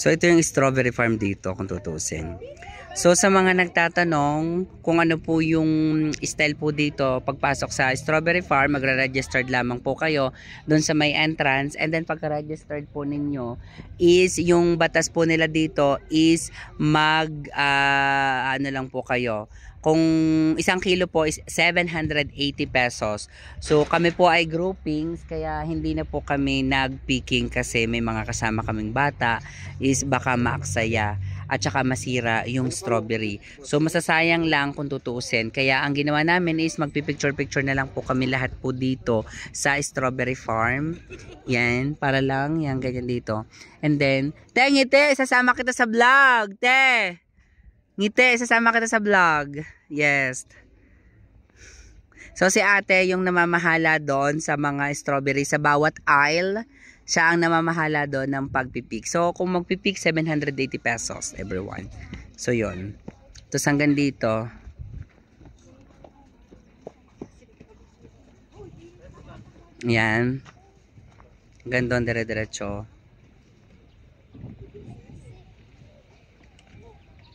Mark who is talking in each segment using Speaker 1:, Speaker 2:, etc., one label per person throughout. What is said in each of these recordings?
Speaker 1: So ito yung strawberry farm dito kung tutusin. So sa mga nagtatanong kung ano po yung style po dito, pagpasok sa strawberry farm, magre-registered lamang po kayo doon sa may entrance, and then pagka-registered po ninyo is yung batas po nila dito is ano lang po kayo. Kung 1 kilo po is 780 pesos. So kami po ay groupings, kaya hindi na po kami nag-picking kasi may mga kasama kaming bata is baka maaksaya at saka masira yung strawberry. So masasayang lang kung tutuusin. Kaya ang ginawa namin is magpipicture-picture na lang po kami lahat po dito sa strawberry farm. Yan, para lang yan ganyan dito. And then, ngiti, sasama kita sa vlog. Ngiti, sasama kita sa vlog. Yes. So si ate yung namamahala doon sa mga strawberry sa bawat aisle. Siya ang namamahala doon ng pagpipik. So kung magpipik, 780 pesos everyone. So yun. Tapos hanggang dito. Yan. Hanggang doon dire-diretso.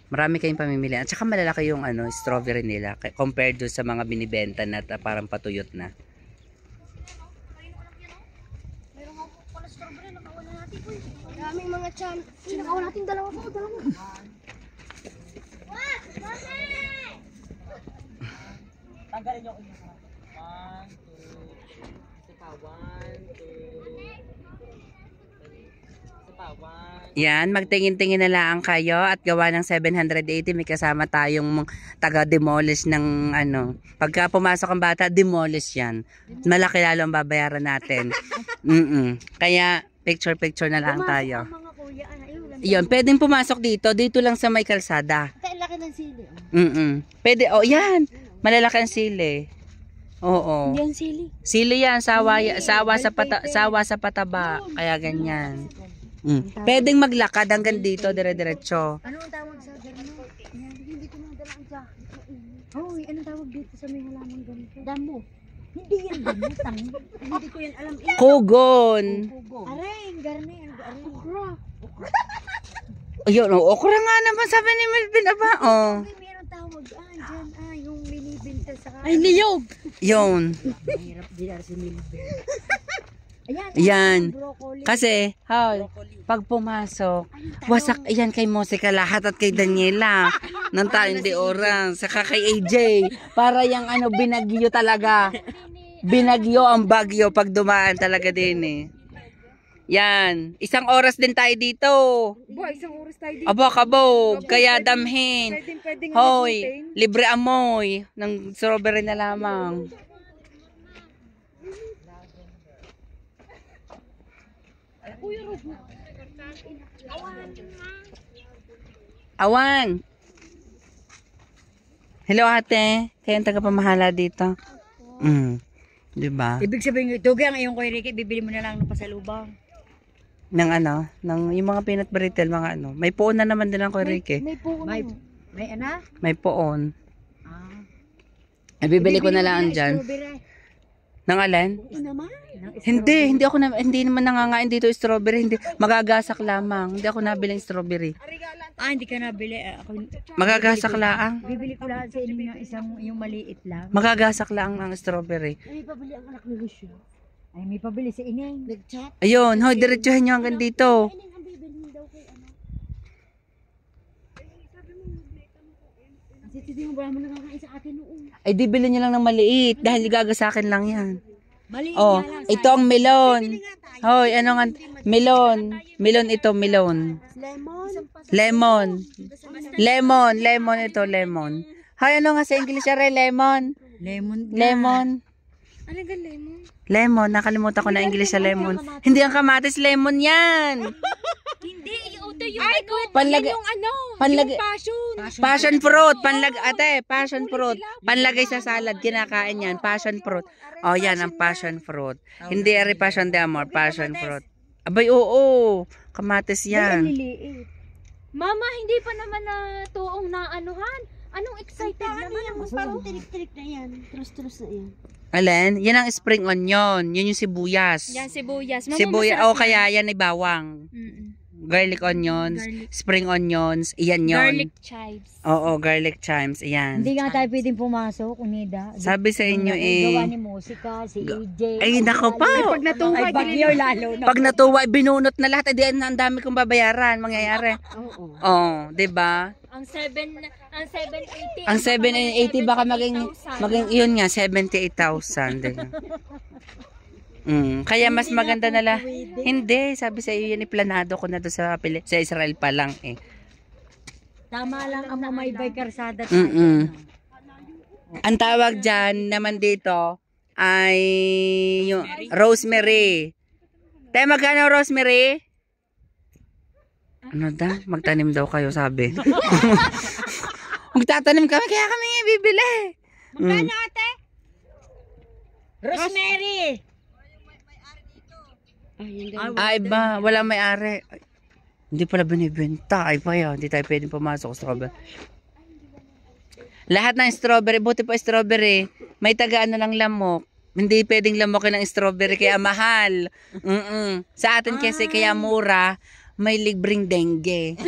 Speaker 1: Marami kayong pamimili. At saka malalaki yung strawberry nila compared do sa mga binibenta na parang patuyot na.
Speaker 2: Meron ako pala strawberry, nakawala natin po. Maraming mga chan. Nakawala natin dalawa. What?
Speaker 3: Tanggalin nyo ako yung 1, 2, 1.
Speaker 1: Yan, magtingin-tingin na lang kayo at gawa ng 780. May kasama tayong taga-demolish ng Pagka pumasok ang bata, demolish yan. Malaki lalo ang babayaran natin. Kaya picture-picture na lang tayo. Yun, pwedeng pumasok dito. Dito lang sa may kalsada.
Speaker 2: Ang laki ng sili.
Speaker 1: Pwede, yan. Malalaki ang sili. Oo.
Speaker 2: Hindi yan sili.
Speaker 1: Sili yan, sawa sa pataba. Kaya ganyan. Pwedeng maglakad hanggang dito, dire-diretso.
Speaker 2: Ano ang tawag sa ganito? Hindi ko nadala ang jacket. Hoy, anong tawag dito sa may halaman ganito? Damo. Hindi yan damo, hindi ko yan alam.
Speaker 1: Kugon.
Speaker 2: Aray, garne, okra.
Speaker 1: Ayun, okra nga naman sabi ni Melvin, aba.
Speaker 2: Meron tawag dyan, yung binibinta sa...
Speaker 3: Ay, niyog!
Speaker 1: Yun.
Speaker 2: Mahirap din si Melvin.
Speaker 1: Yan. Kasi, pag pumasok, wasak yan kay Mosika lahat at kay Daniela. Nang tayong di oras. Saka kay AJ. Para yung binagyo talaga. Binagyo ang bagyo pag dumaan talaga din Yan. 1 oras din tayo dito.
Speaker 3: Boy, 1 oras tayo dito.
Speaker 1: Aba, kabog. Kaya damhin. Hoy, libre amoy. Ng strawberry na lamang. Awan. Hello ate. Kayo ang tagapamahala dito. Diba?
Speaker 3: Ibig sabihin, tugi ang iyong Kuya Ricky, bibili mo na lang ng pasalubang.
Speaker 1: Ng yung mga peanut brittle, mga May poon na naman din ang Kuya Ricky.
Speaker 2: May puno.
Speaker 3: May ana?
Speaker 1: May poon. Bibili ko na lang dyan. Nang alin? Hindi naman nangangain dito strawberry. Hindi, magagasak lamang. Hindi ako nabiling strawberry.
Speaker 3: Hindi ka nabili.
Speaker 1: Magagasak lang.
Speaker 3: Bibili ko lahat sa inyo ng yung maliit lang.
Speaker 1: Magagasak lang ang strawberry.
Speaker 2: May pabili ang anak ni Lucio.
Speaker 3: Ay, may pabili sa inyo.
Speaker 2: Nag-chat.
Speaker 1: Ayun, hoy, diretsuhin nyo hanggang dito.
Speaker 2: Ang bibilhin daw kay Hindi mo ba naman nakakain sa atin noon?
Speaker 1: Ay, di bilhin nyo lang ng maliit. Dahil gagasakin lang yan.
Speaker 3: Maliit lang.
Speaker 1: Ito ang melon. Hoy, melon. Melon ito, melon.
Speaker 2: Lemon.
Speaker 1: Lemon ito, lemon. Hoy, nga sa English lemon? Lemon.
Speaker 2: Ano ga lemon?
Speaker 1: Lemon, nakalimutan ko na English sa lemon. Hindi ang kamatis, lemon yan.
Speaker 2: Hindi, yung
Speaker 1: Panlagay. Passion fruit. Passion fruit. Panlagay sa salad, kinakain yan. Passion fruit. Yan ang passion fruit. Hindi passion de amor, passion fruit. Abay, oo. Kamatis yan.
Speaker 2: Mama, hindi pa naman na tuong na anuhan. Anong excited naman? Parang tirik-tirik na yan. Trus-trus na yan.
Speaker 1: Alin? Yan ang spring onion. Yun yung sibuyas.
Speaker 2: Yan, sibuyas.
Speaker 1: Sibuyas. Kaya yan ay bawang. garlic onions, spring onions, iyan yon.
Speaker 2: Garlic chives.
Speaker 1: Oo, garlic chimes, iyan.
Speaker 3: Hindi nga tayo pwedeng pumasok, Unida.
Speaker 1: Sabi sa inyo
Speaker 3: Gawa
Speaker 1: eh.
Speaker 3: ni Musika, si EJ.
Speaker 1: Ay, nako pa.
Speaker 2: Pag natuwa,
Speaker 3: Ay, bagyo lalo. Na.
Speaker 1: Pag natuwa, binunot na lahat. Di, ang dami kong babayaran, mangyayari.
Speaker 2: Oo.
Speaker 1: Oh, 'di ba?
Speaker 2: Ang 780.
Speaker 1: Ang 780 baka maging yun nga 78,000, 'di ba? Kaya mas maganda na lang. Hindi, sabi sa iyo yan iplanado ko na do sa sa Israel pa lang eh.
Speaker 3: Tama lang ang mamaybay karsada.
Speaker 1: Ang tawag diyan naman dito ay yung rosemary. Tayo magkano rosemary? Ano daw? Magtanim daw kayo, sabi. Magtatanim kami, kaya kami bibili.
Speaker 2: Magkano ate?
Speaker 3: Rosemary!
Speaker 1: Ay ba, wala may-ari. Ay, hindi pala binibenta. Ay pa yan, hindi tayo pwedeng pumasok sa strawberry. Lahat ng strawberry, buti pa strawberry, may taga ano ng lamok. Hindi pwedeng lamokin ng strawberry, kaya mahal. Sa atin kasi kaya mura, may libreng dengue.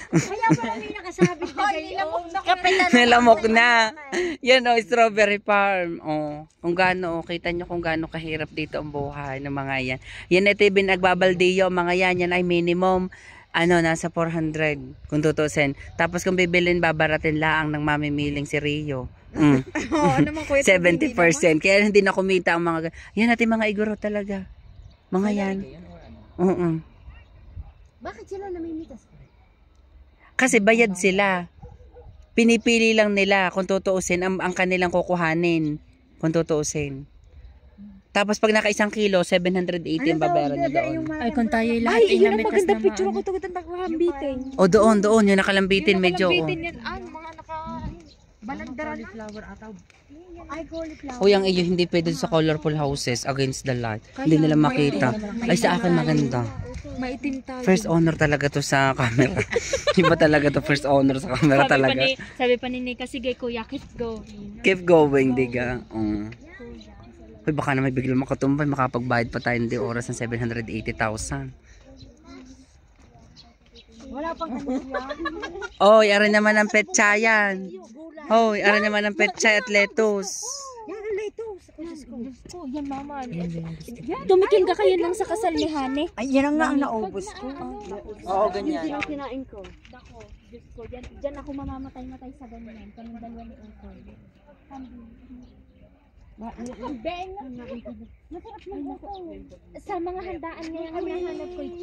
Speaker 3: Kaya pala may nakasabit na gayon.
Speaker 1: Nilamok na. Yan o, strawberry farm. O, kung gaano, kita nyo kung gaano kahirap dito ang buhay ng mga yan. Yan ito yung binagbabaldiyo, mga yan ay minimum, nasa 400 kung tutusin. Tapos kung bibilin, babaratin laang ng mamimiling si Rio. 70%. Kaya hindi na kumita ang mga, yan natin mga iguro talaga. Mga yan.
Speaker 2: Bakit sila namimitas?
Speaker 1: Kasi bayad sila. Pinipili lang nila kung tutuusin ang kanilang kukuhanin. Kung tutuusin. Tapos pag naka 1 kilo, 780 ang babayaran nyo doon.
Speaker 2: Ay, kung tayo lahat ay namitas na picture ko ito nakalambitin.
Speaker 1: O doon, yung nakalambitin medyo.
Speaker 2: Nakalambitin yan, mga balandaran.
Speaker 3: Cauliflower ataw.
Speaker 2: Ay, cauliflower.
Speaker 1: O yung iyo, hindi pwede sa colorful houses against the light. Hindi nila makita. Ay, sa akin maganda.
Speaker 2: Maitim tayo.
Speaker 1: First honor talaga to sa camera. Iba talaga to first honor sa camera talaga.
Speaker 2: Sabi pa ni Nika, sige kuya, keep going.
Speaker 1: Keep going, diga. Uy, baka na may biglang makatumbay, makapagbayad pa tayo ng oras ng 780,000.
Speaker 3: Wala pang ano yan.
Speaker 1: Oy, aran naman ang petsa yan. Oy, aran naman ang petsa at lettuce.
Speaker 3: Yan ang lettuce.
Speaker 2: Oh, yan mama. Tumikim ka kayo lang sa kasal ni Hane.
Speaker 3: Ay, yan ang nga ang naubos ko.
Speaker 1: Oo, ganyan.
Speaker 2: Yung kinain ko. Dako, Diyos ko. Diyan ako mamamatay-matay sa ganyan. Kaming dalawa ni Uncle. Beng! Masarap na po. Sa mga handaan ngayon, hinahanap ko yung